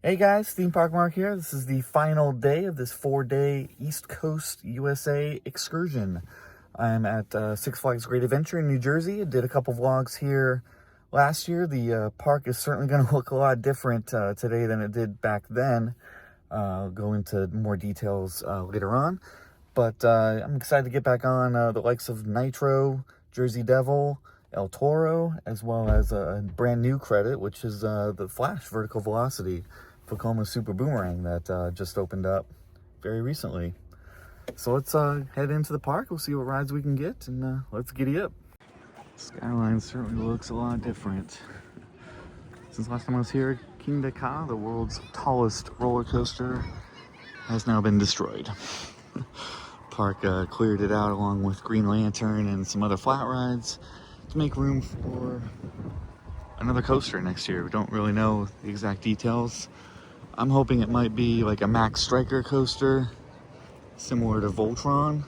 Hey guys, Theme Park Mark here. This is the final day of this 4-day East Coast USA excursion. I'm at Six Flags Great Adventure in New Jersey. I did a couple vlogs here last year. The park is certainly going to look a lot different today than it did back then. I'll go into more details later on. But I'm excited to get back on the likes of Nitro, Jerseydevil, Eltoro, as well as a brand new credit, which is the Flash Vertical Velocity Vekoma Super Boomerang that just opened up very recently. So let's head into the park. We'll see what rides we can get, and let's giddy up. Skyline certainly looks a lot different. Since last time I was here, Kingda Ka, the world's tallest roller coaster, has now been destroyed. Park cleared it out along with Green Lantern and some other flat rides to make room for another coaster next year. We don't really know the exact details. I'm hoping it might be like a Max Striker coaster, similar to Voltron,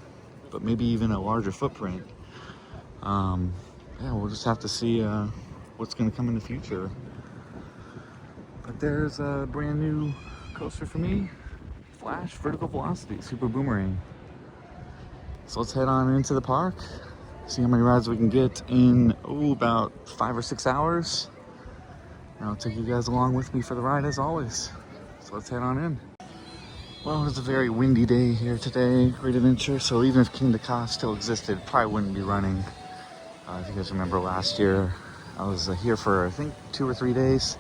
but maybe even a larger footprint. Yeah, we'll just have to see what's going to come in the future. But there's a brand new coaster for me, Flash Vertical Velocity Super Boomerang. So let's head on into the park, see how many rides we can get in about 5 or 6 hours. And I'll take you guys along with me for the ride as always. So let's head on in. Well, it's a very windy day here today, Great Adventure, so even if Kingda Ka still existed, probably wouldn't be running. If you guys remember last year, I was here for I think 2 or 3 days,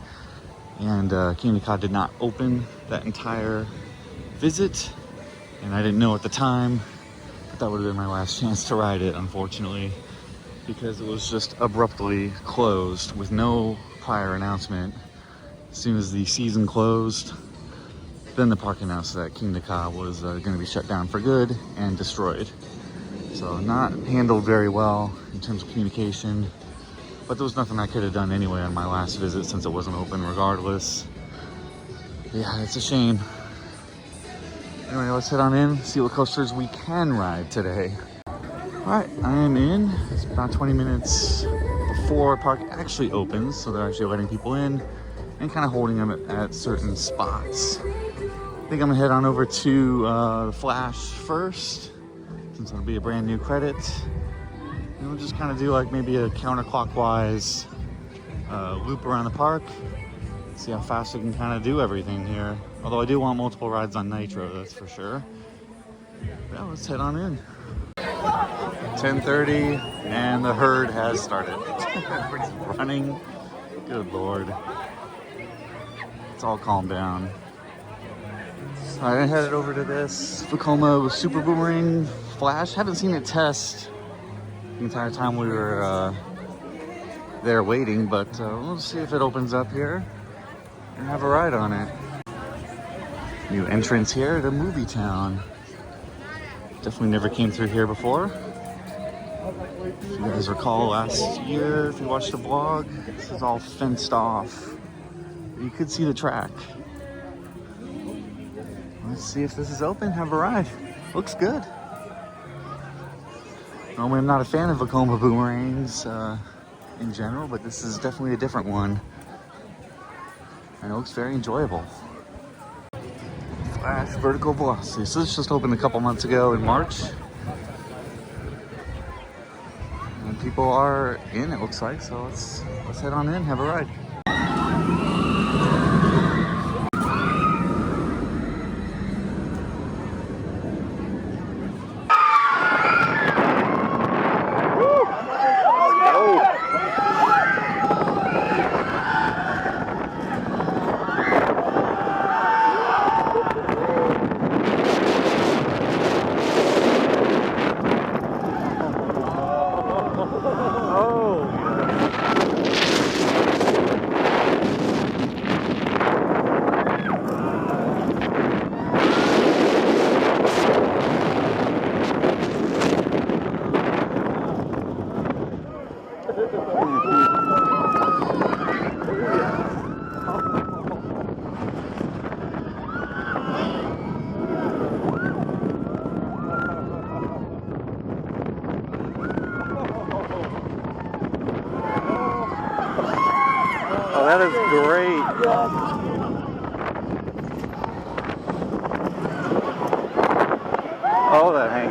and Kingda Ka did not open that entire visit, and I didn't know at the time, but that would have been my last chance to ride it, unfortunately, because it was just abruptly closed with no prior announcement. As soon as the season closed, then the park announced that Kingda Ka was going to be shut down for good and destroyed. So not handled very well in terms of communication, but there was nothing I could have done anyway on my last visit since it wasn't open regardless. Yeah, it's a shame. Anyway, let's head on in, see what coasters we can ride today. Alright, I am in. It's about 20 minutes before park actually opens, so they're actually letting people in and kind of holding them at certain spots. I think I'm gonna head on over to the Flash first, since it'll be a brand new credit. And we'll just kind of do like maybe a counterclockwise loop around the park. See how fast we can kind of do everything here. Although I do want multiple rides on Nitro, that's for sure. Yeah, let's head on in. 10:30 and the herd has started. Everybody's running. Good Lord. It's all calmed down. I headed over to this Vekoma Super Boomerang Flash. Haven't seen it test the entire time we were there waiting, but we'll see if it opens up here and have a ride on it. New entrance here to Movie Town. Definitely never came through here before. If you guys recall last year, if you watched the vlog, this is all fenced off. You could see the track. Let's see if this is open, have a ride. Looks good. Normally I'm not a fan of Vekoma boomerangs in general, but this is definitely a different one. And it looks very enjoyable. Flash Vertical Velocity. So this just opened a couple months ago in March. And people are in, it looks like, so let's head on in, have a ride.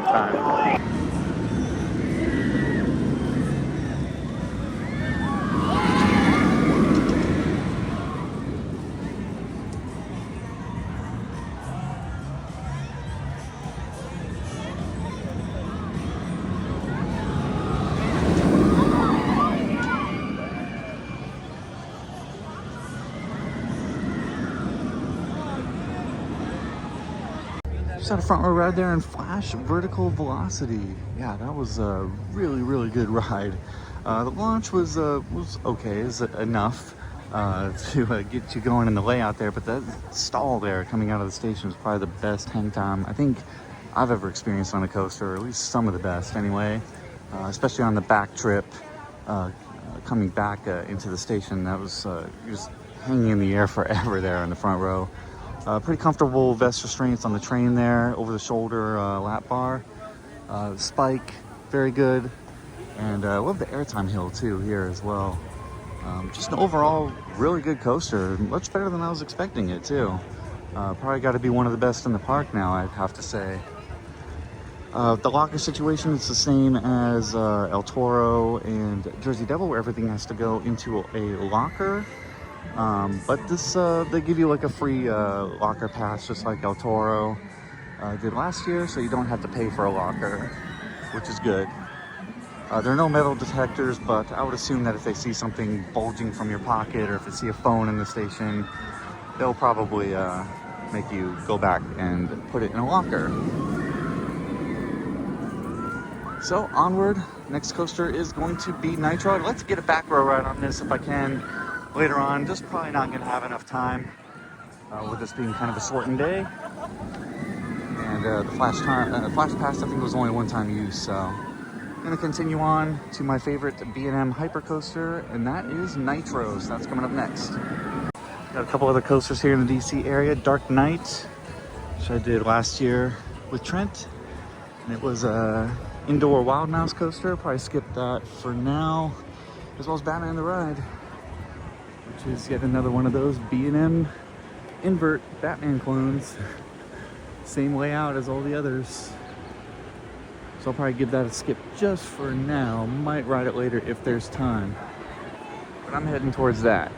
time. Just had a front row ride there in Flash Vertical Velocity. Yeah, that was a really, really good ride. The launch was okay, is enough to get you going in the layout there, but that stall there coming out of the station was probably the best hang time I think I've ever experienced on a coaster, or at least some of the best anyway. Especially on the back trip, coming back into the station, that was just hanging in the air forever there in the front row. Pretty comfortable vest restraints on the train there, over the shoulder lap bar. Spike, very good. And I love the airtime hill too here as well. Just an overall really good coaster, much better than I was expecting it too. Probably got to be one of the best in the park now, I'd have to say. The locker situation is the same as El Toro and Jersey Devil, where everything has to go into a locker. But this, they give you like a free locker pass, just like El Toro did last year, so you don't have to pay for a locker, which is good. There are no metal detectors, but I would assume that if they see something bulging from your pocket, or if they see a phone in the station, they'll probably make you go back and put it in a locker. So onward, next coaster is going to be Nitro. I'd like to get a back row ride on this if I can later on. Just probably not going to have enough time with this being kind of a shortened day. And the flash pass I think was only one-time use, so I'm going to continue on to my favorite B&M hypercoaster, and that is Nitro. So that's coming up next. Got a couple other coasters here in the DC area. Dark Knight, which I did last year with Trent, and it was a indoor Wild Mouse coaster. Probably skip that for now, as well as Batman the Ride, which is yet another one of those B&M invert Batman clones. Same layout as all the others. So I'll probably give that a skip just for now. Might ride it later if there's time. But I'm heading towards that.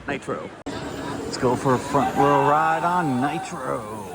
Nitro. Let's go for a front row ride on Nitro.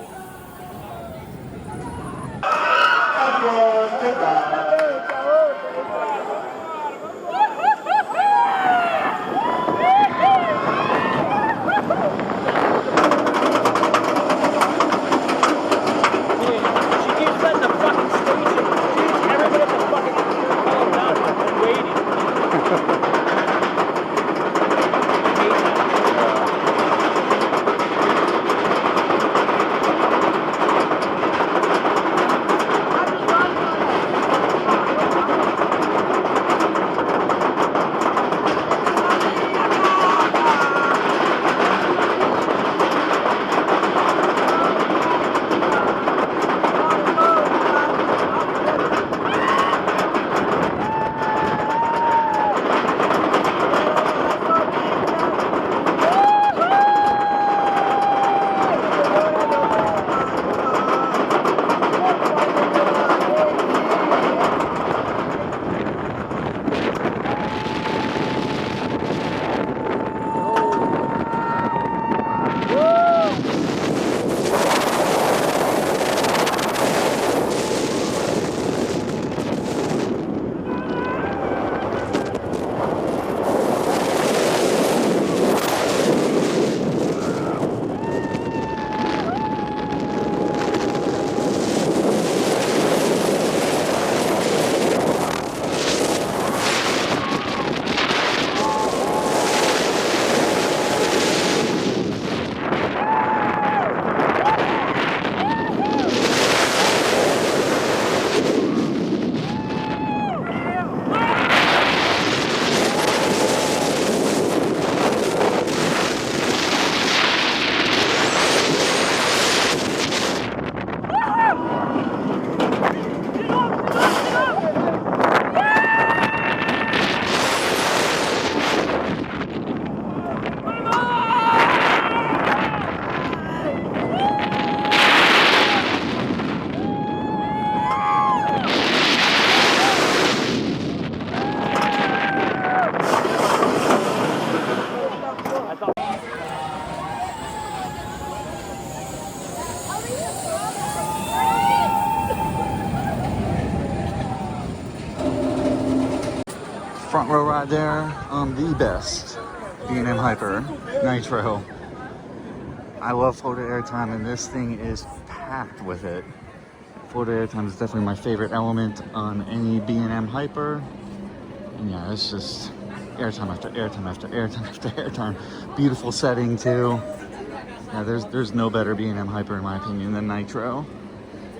front row ride there on the best B&M Hyper, Nitro. I love floated airtime, and this thing is packed with it. Floated airtime is definitely my favorite element on any B&M Hyper. And yeah, it's just airtime after airtime after airtime after airtime. Beautiful setting too. Yeah, there's no better B&M Hyper in my opinion than Nitro.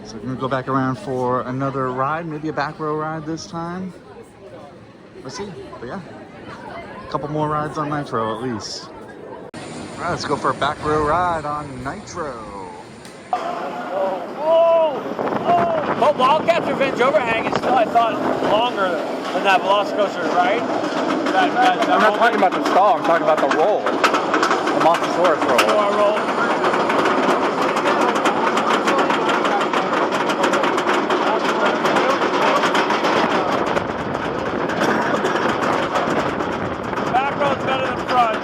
So we're gonna go back around for another ride, maybe a back row ride this time. Let's see, but yeah, a couple more rides on Nitro at least. All right, let's go for a back row ride on Nitro. But Wildcat's Revenge overhang is still, I thought, longer than that Velocicoaster, right? I'm not talking about the stall, I'm talking about the roll. The Montesaurus roll. Back row's better than front.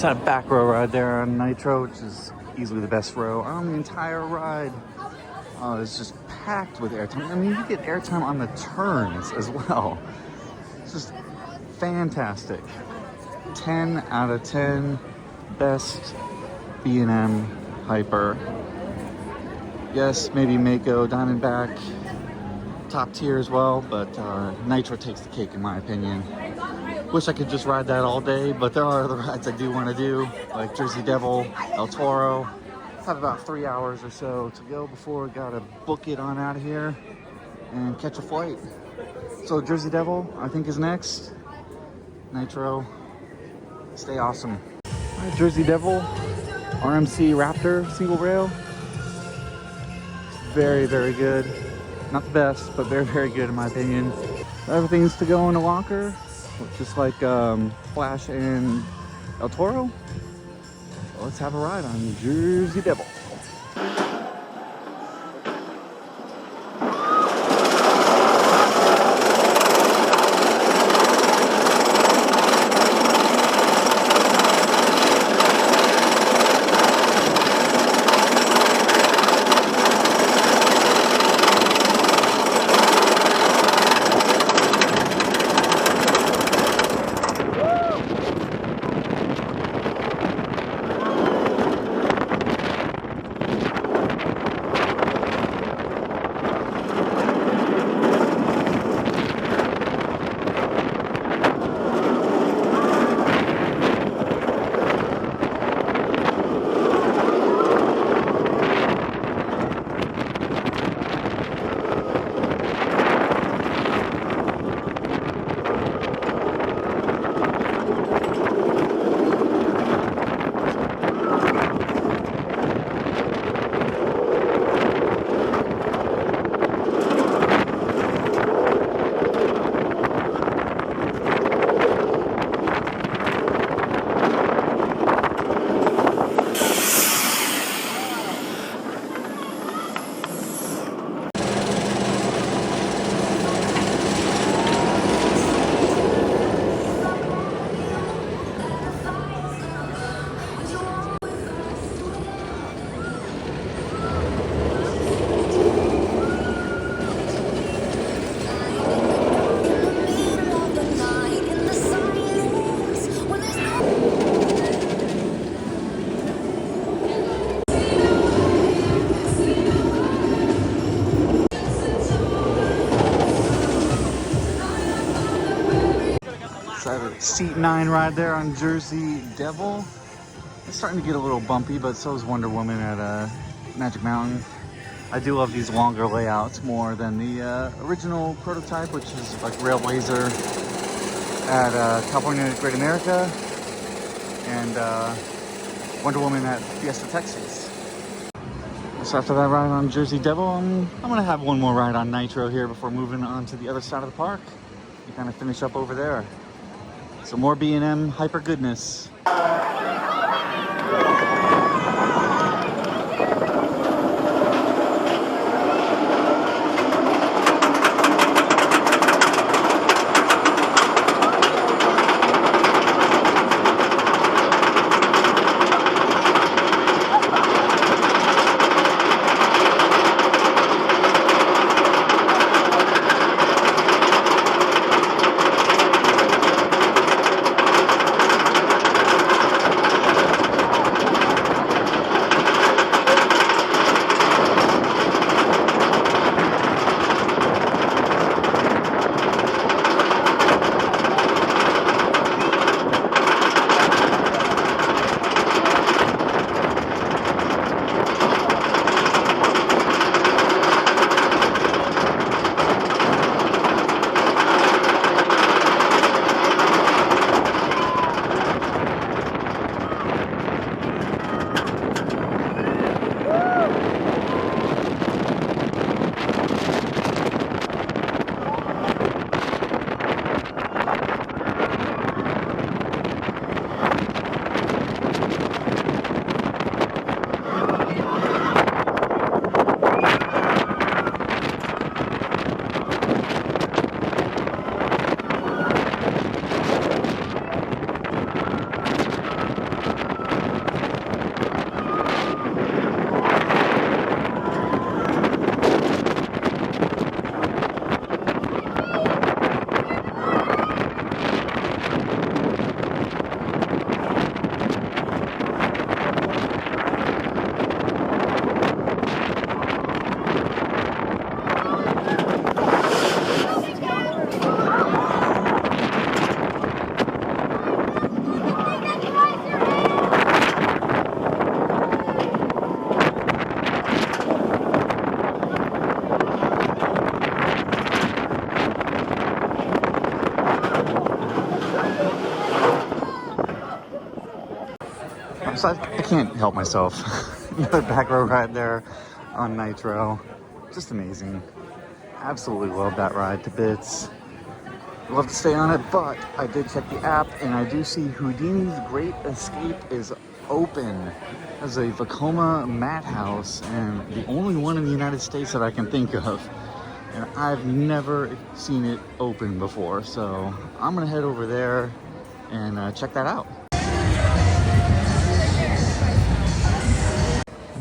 Had a back row ride there on Nitro, which is easily the best row on the entire ride. It's just packed with airtime. I mean, you get airtime on the turns as well. It's just fantastic. 10 out of 10 best B&M Hyper. Yes, maybe Mako, Diamondback, top tier as well, but Nitro takes the cake in my opinion. Wish I could just ride that all day, but there are other rides I do want to do, like Jerseydevil, El Toro. I have about 3 hours or so to go before I gotta book it on out of here and catch a flight. So Jerseydevil, I think, is next. Nitro, stay awesome. All right, Jerseydevil, RMC Raptor single rail. Very, very good. Not the best, but very, very good in my opinion. Everything's to go in a locker, just like Flash and El Toro. So let's have a ride on Jerseydevil. So I have a seat 9 ride there on Jersey-Devil. It's starting to get a little bumpy, but so is Wonder Woman at Magic Mountain. I do love these longer layouts more than the original prototype, which is like Railblazer at California Great America and Wonder Woman at Fiesta Texas. So after that ride on Jersey-Devil, I'm gonna have one more ride on Nitro here before moving on to the other side of the park and kind of finish up over there. So more B&M hyper goodness. So I can't help myself. The back row ride there on Nitro, just amazing. Absolutely love that ride to bits. Love to stay on it, but I did check the app and I do see Houdini's Great Escape is open as a Vekoma madhouse, and the only one in the United States that I can think of. And I've never seen it open before, so I'm gonna head over there and check that out.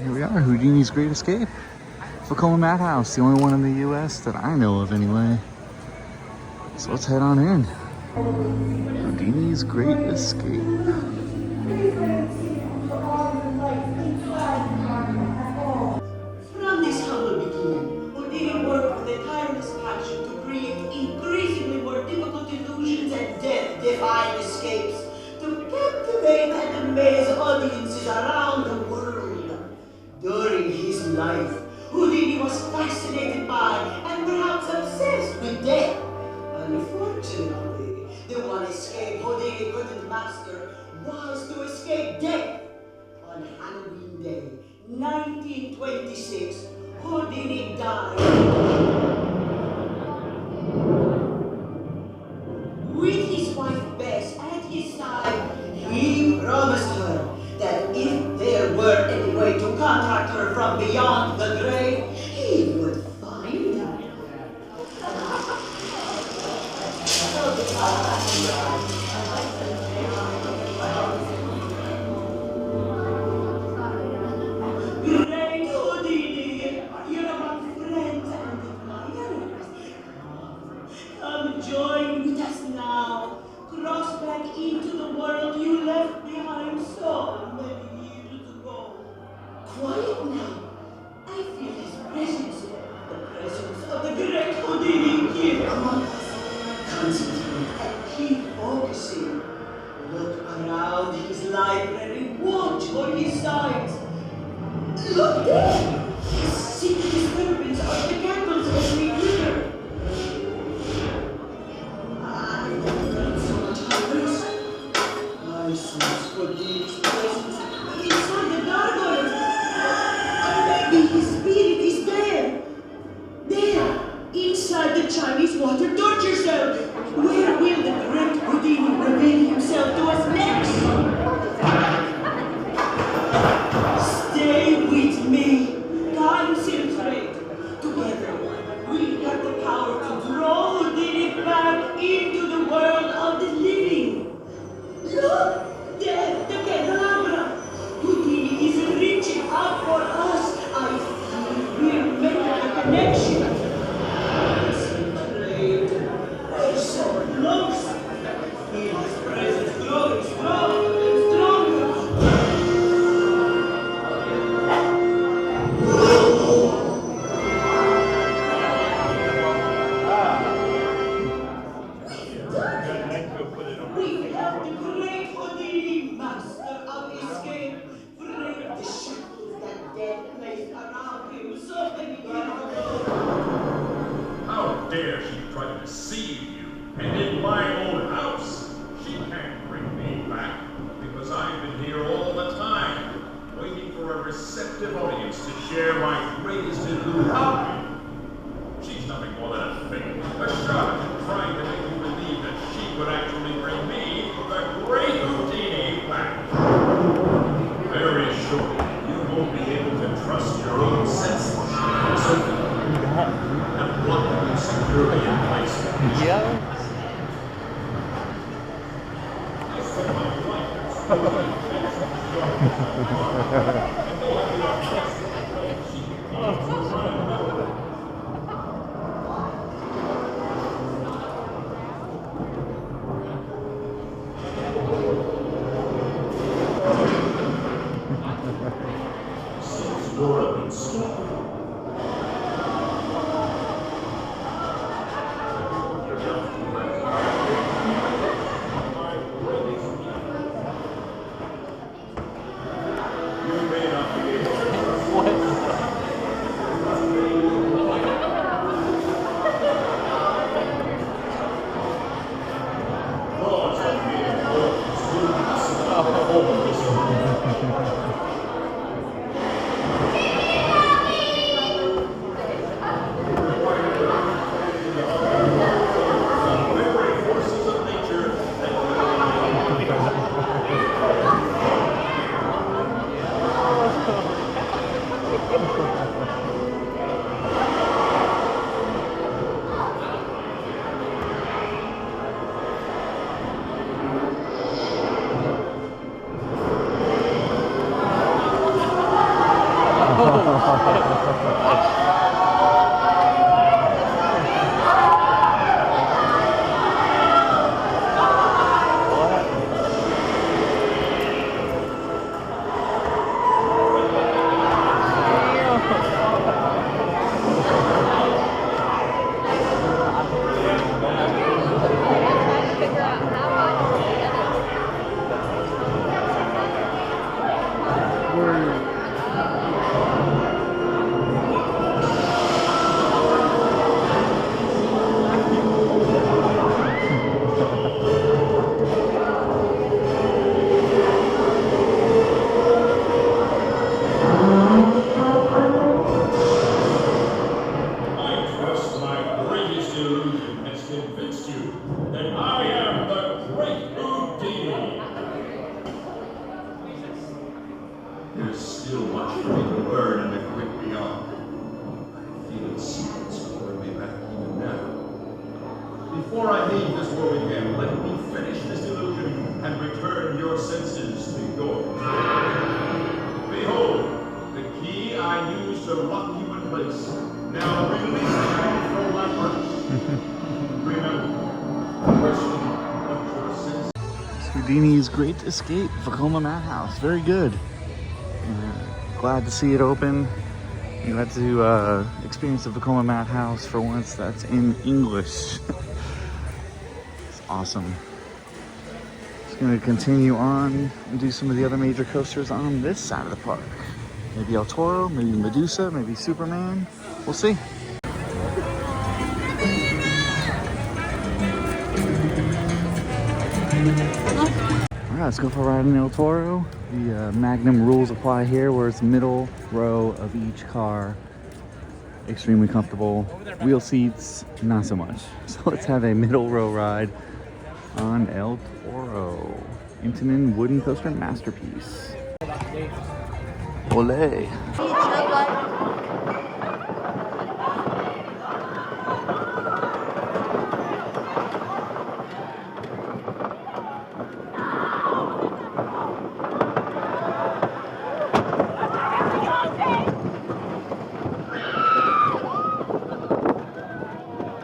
Here we are, Houdini's Great Escape. Vekoma Madhouse, the only one in the US that I know of anyway. So let's head on in. Houdini's Great Escape. From this humble beginning, Houdini worked with a tireless passion to create increasingly more difficult illusions and death-defying escapes to captivate and amaze audiences around the world. During his life, Houdini was fascinated by and perhaps obsessed with death. Unfortunately, the one escape Houdini couldn't master was to escape death. On Halloween Day, 1926, Houdini died. With his wife Bess at his side, he promised her that if there were any way to contact her from beyond the grave, he would find her. Great Houdini, you're among friends and admirers. Come join with us now. Cross back into the world you left behind so many years ago. Quiet now. I his sides. Look there! His secret disturbance of the candles every year. I don't so much happens. I sense Houdini's presence inside the gargoyles. Or maybe his spirit is there. There, inside the Chinese water torture cell. Where will the great Houdini reveal himself to us next? Stay with me. Concentrate. Together, we have the power to draw Houdini back into the world of the living. Look! There, the candelabra. Houdini is reaching out for us. I feel we're making a connection. Concentrate. We're so close. Feel his presence growing stronger and stronger. We have the great Houdini, master of escape, break the shackles that death placed around him so many years ago. How dare she try to deceive you? And in my own house, she can't bring me back because I've been here all the time, waiting for a receptive audience to share my greatest illusion. She's nothing more than a fake, a charlatan trying to make you believe that she could actually bring me, the great Houdini, back. Very shortly, you won't be able to trust your own senses. So, and lock them securely in place. Yeah. Since you're been stopped. There's still much for me to learn in the great beyond. I feel its secrets calling me back even now. Before I leave this world again, let me finish this illusion and return your senses to yours. Behold, the key I used to lock you in place. Now release it from my heart. Remember, question of your senses. Houdini's Great Escape, Vekoma Madhouse. Very good. Glad to see it open. You got to experience the Vekoma Madhouse for once. That's in English. It's awesome. Just Gonna continue on and do some of the other major coasters on this side of the park. Maybe El Toro, maybe Medusa, maybe Superman. We'll see. All right, let's go for a ride in El Toro. The Magnum rules apply here, where it's middle row of each car. Extremely comfortable. Wheel seats, not so much. So let's have a middle row ride on El Toro. Intamin wooden coaster masterpiece. Olé.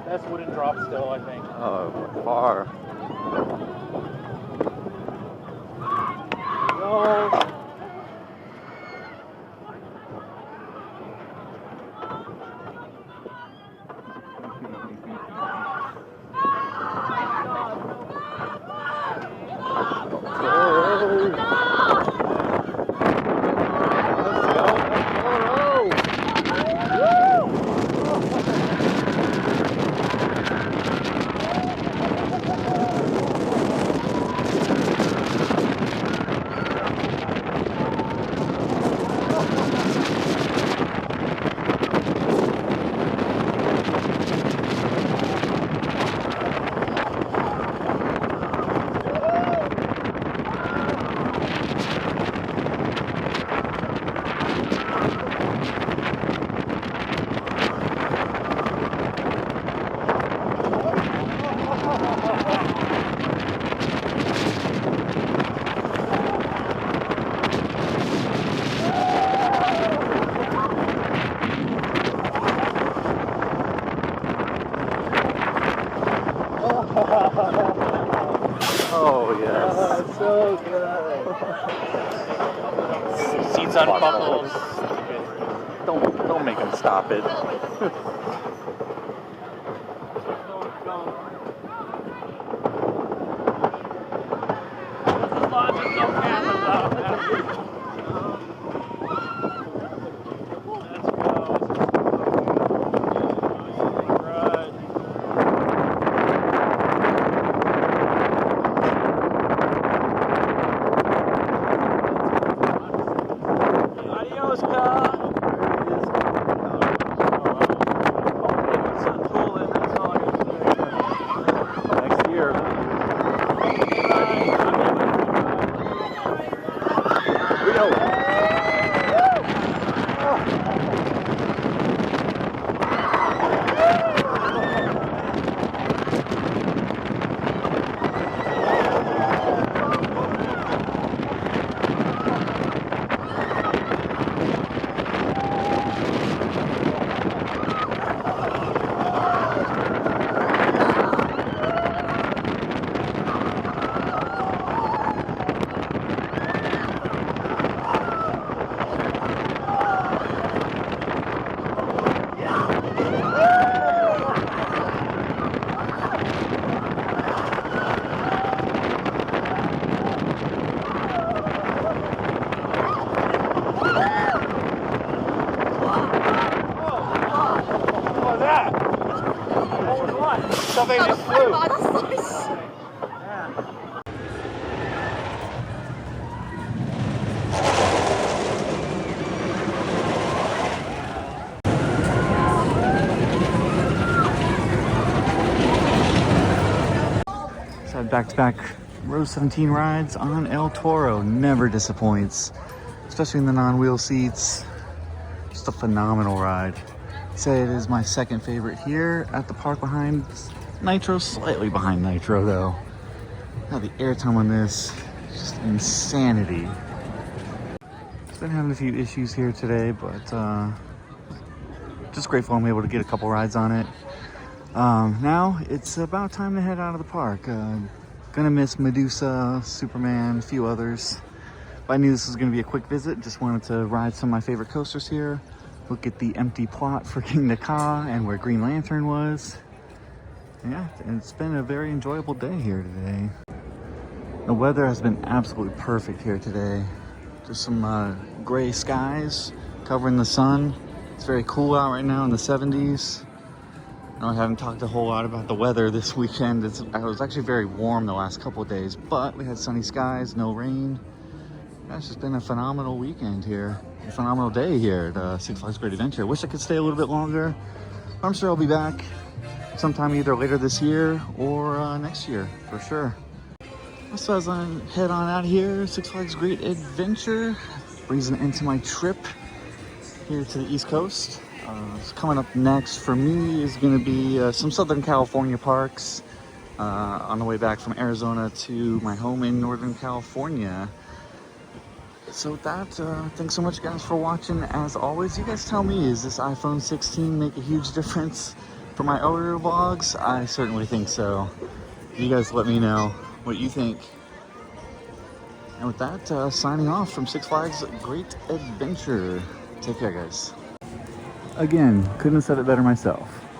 Best wooden drop still, I think. Oh, far. Oh, yes. So good. Seats unbuckled. Don't make him stop it. Something just flew. So back-to-back row 17 rides on El Toro. Never disappoints, especially in the non-wheel seats. Just a phenomenal ride. I'd say it is my second favorite here at the park behind Nitro, slightly behind Nitro though. Now the airtime on this is just insanity. It's been having a few issues here today, but just grateful I'm able to get a couple rides on it. Now it's about time to head out of the park. Gonna miss Medusa, Superman, a few others. But I knew this was gonna be a quick visit. Just wanted to ride some of my favorite coasters here. Look at the empty plot for King Ka and where Green Lantern was. Yeah, it's been a very enjoyable day here today. The weather has been absolutely perfect here today. Just some gray skies covering the sun. It's very cool out right now in the 70s. I haven't talked a whole lot about the weather this weekend. It was actually very warm the last couple of days, but we had sunny skies, no rain. It's just been a phenomenal weekend here. A phenomenal day here at Six Flags Great Adventure. Wish I could stay a little bit longer. I'm sure I'll be back sometime either later this year or next year for sure. So as I head on out here, Six Flags Great Adventure brings an end to my trip here to the East Coast. So coming up next for me is going to be some Southern California parks on the way back from Arizona to my home in Northern California. So with that, thanks so much guys for watching. As always, you guys tell me, is this iPhone 16 make a huge difference for my earlier vlogs? I certainly think so. You guys let me know what you think. And with that, signing off from Six Flags Great Adventure. Take care, guys. Again, couldn't have said it better myself.